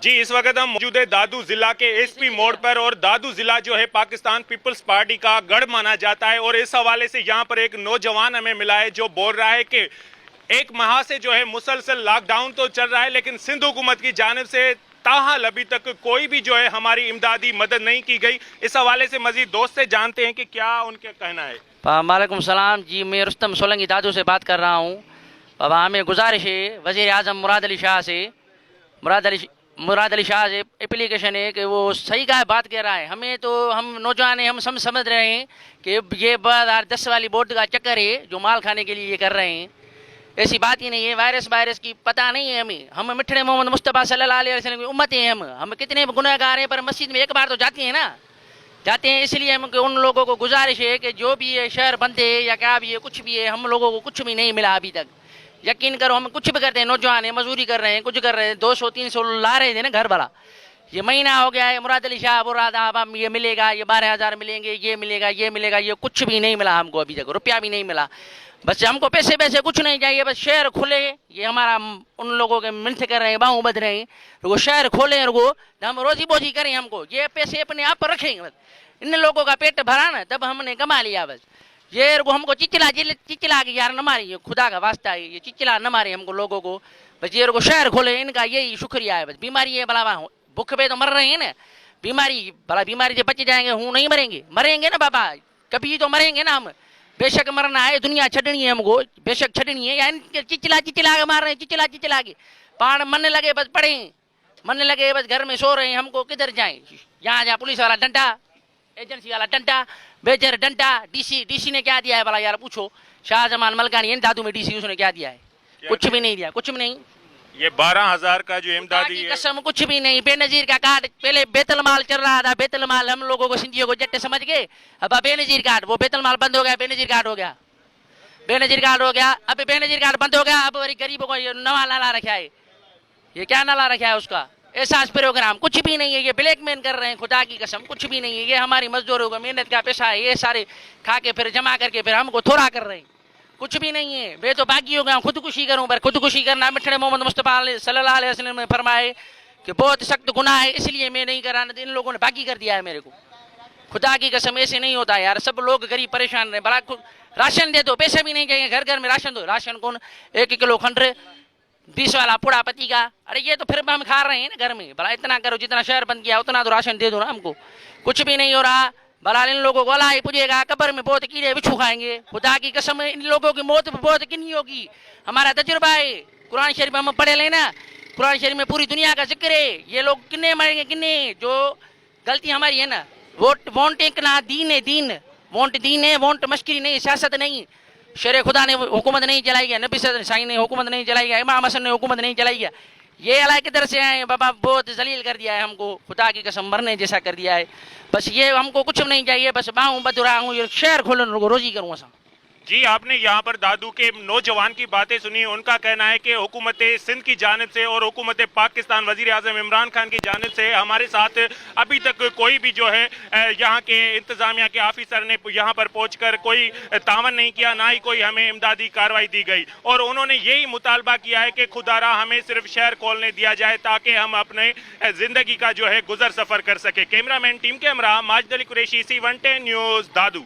जी, इस वक्त हम मौजूद है दादू जिला के एसपी मोड़ पर और दादू जिला जो है पाकिस्तान पीपल्स पार्टी का गढ़ माना जाता है और इस हवाले से यहाँ पर एक नौजवान हमें मिला है जो बोल रहा है कि एक माह से जो है मुसलसल लॉकडाउन तो चल रहा है लेकिन सिंध हुकूमत की जानिब से ताहाल अभी तक कोई भी जो है हमारी इमदादी मदद नहीं की गई। इस हवाले से मजीद दोस्त से जानते हैं कि क्या उनका कहना है। वालेकुम सलाम जी, मैं रुस्तम सोलंकी दादू से बात कर रहा हूँ। बाबा हमें गुजारिश है वज़ीर आज़म मुराद अली शाह से एप्लीकेशन है कि वो सही का बात कह रहा है। हमें तो हम नौजवान हैं, हम समझ रहे हैं कि ये 2010 वाली बोर्ड का चक्कर है जो माल खाने के लिए ये कर रहे हैं। ऐसी बात ही नहीं है। वायरस की पता नहीं है हमें। हम मिठड़े मोहम्मद मुस्तफ़ा सल्लल्लाहु अलैहि वसल्लम की उम्मत हैं। हम कितने गुनहगार हैं पर मस्जिद में एक बार तो जाते हैं ना, जाते हैं। इसलिए हम उन लोगों को गुजारिश है कि जो भी ये शहर बंद है या क्या भी है, कुछ भी है, हम लोगों को कुछ भी नहीं मिला अभी तक। यकीन करो हम कुछ भी करते हैं, नौजवान है, मजदूरी कर रहे हैं, कुछ कर रहे हैं, 200-300 ला रहे थे ना घर वाला। ये महीना हो गया है, मुराद अली शाह बोल रहा था अब ये मिलेगा, ये 12,000 मिलेंगे, ये मिलेगा, ये मिलेगा, ये कुछ भी नहीं मिला हमको अभी तक, रुपया भी नहीं मिला। बस हमको पैसे कुछ नहीं चाहिए, बस शहर खुले। ये हमारा उन लोगों के मिनट कर रहे हैं, बाहों बध रहे हैं, रुको शहर खोले, रुको हम रोजी बोजी करें। हमको ये पैसे अपने आप पर रखेंगे, बस इन लोगों का पेट भरा ना तब हमने कमा लिया। बस ये हमको चिचला के यार न मारी, खुदा का वास्ता है, ये चिचला न मारे हमको लोगों को। बस ये शहर खोले, इनका यही शुक्रिया है। बस बीमारी है भला, भूख पे तो मर रहे हैं ना, बीमारी से बच जाएंगे, हूँ नहीं मरेंगे ना बाबा, कभी तो मरेंगे ना हम। बेशक मरना है, दुनिया छड़नी है हमको, बेशक छड़नी है। या चिचला के मार रहे हैं, चिचला के पान मन लगे बस पड़े, मन लगे बस घर में सो रहे हैं। हमको किधर जाएं? यहाँ पुलिस वाला डंडा, एजेंसी वाला डंडा, बेजर डंडा, डीसी ने क्या दिया है भला यार पूछो। शाहजमान मलकानी है दादू में डीसी, उसने क्या दिया है? कुछ भी नहीं दिया, कुछ भी नहीं। ये 12,000 का जो इमदादी है, कसम कुछ भी नहीं। बेनजीर का पहले बेतल माल चल रहा था, बेतल माल हम लोगों को सिंधियों को जट्टे समझ गए। अब बेनजीर कार्ड, वो बेतल माल बंद हो गया, बेनजीर कार्ड हो गया, अब बेनजीर कार्ड बंद हो गया। अब गरीबों को नवा नाला रखा है, ये क्या नाला रखा है उसका एहसास प्रोग्राम, कुछ भी नहीं है। ये ब्लैकमेल कर रहे हैं, खुदा की कसम कुछ भी नहीं है। ये हमारी मजदूरों को मेहनत का पैसा है, ये सारे खा के फिर जमा करके फिर हमको थोड़ा कर रहे हैं, कुछ भी नहीं है। मैं तो बागी हो गया, खुदकुशी करूं, पर खुदकुशी करना मिठड़े मोहम्मद मुस्तफ़ा सल्लल्लाहु अलैहि वसल्लम ने फरमाए कि बहुत सख्त गुनाह है, इसलिए मैं नहीं करा। इन लोगों ने बागी कर दिया है मेरे को, खुदा की कसम ऐसे नहीं होता यार। सब लोग गरीब परेशान रहे, बड़ा राशन दे दो, पैसे भी नहीं चाहिए, घर में राशन दो। राशन कौन 1 किलो खंड 20 वाला पूरा पति का, अरे ये तो फिर हम खा रहे हैं ना घर में। भला इतना करो, जितना शहर बंद किया उतना तो राशन दे दो ना हमको। कुछ भी नहीं हो रहा भला। इन लोगों को अलाई पूछेगा, कब्र में बहुत कीड़े बिच्छू खाएंगे। खुदा की कसम इन लोगों की मौत बहुत किन्नी होगी। हमारा तजुर्बा है, कुरान शरीफ हम पढ़े लेना, कुरान शरीफ में पूरी दुनिया का जिक्र है। ये लोग किन्ने मरेंगे, किन्ने। जो गलती हमारी है ना, वोट एक ना दीन है, दीन है, वोट मश्करी नहीं, सियासत नहीं। शेर खुदा ने हुकूमत नहीं चलाई गया, नबी साईं ने हुकूमत नहीं चलाई गया, इमाम हसन ने हुकूमत नहीं चलाई गया। ये अल्लाह किधर से आए बाबा, बहुत जलील कर दिया है हमको, खुदा की कसम मरने जैसा कर दिया है। बस ये हमको कुछ नहीं चाहिए, बस बाहूं बदुरा हूँ, ये शहर खोलन रोजी करूँ असा। जी आपने यहाँ पर दादू के नौजवान की बातें सुनी। उनका कहना है कि हुकूमत सिंध की जानिब से और हुकूमत पाकिस्तान वज़ीर आज़म इमरान खान की जानिब से हमारे साथ अभी तक कोई भी जो है यहाँ के इंतज़ामिया के ऑफिसर ने यहाँ पर पहुँचकर कोई तावन नहीं किया, ना ही कोई हमें इमदादी कार्रवाई दी गई। और उन्होंने यही मुतालबा किया है कि खुदारा हमें सिर्फ शहर खोलने दिया जाए ताकि हम अपने ज़िंदगी का जो है गुजर सफ़र कर सके। कैमरामैन टीम के हमरा माजिद अली कुरैशी, C110 न्यूज़ दादू।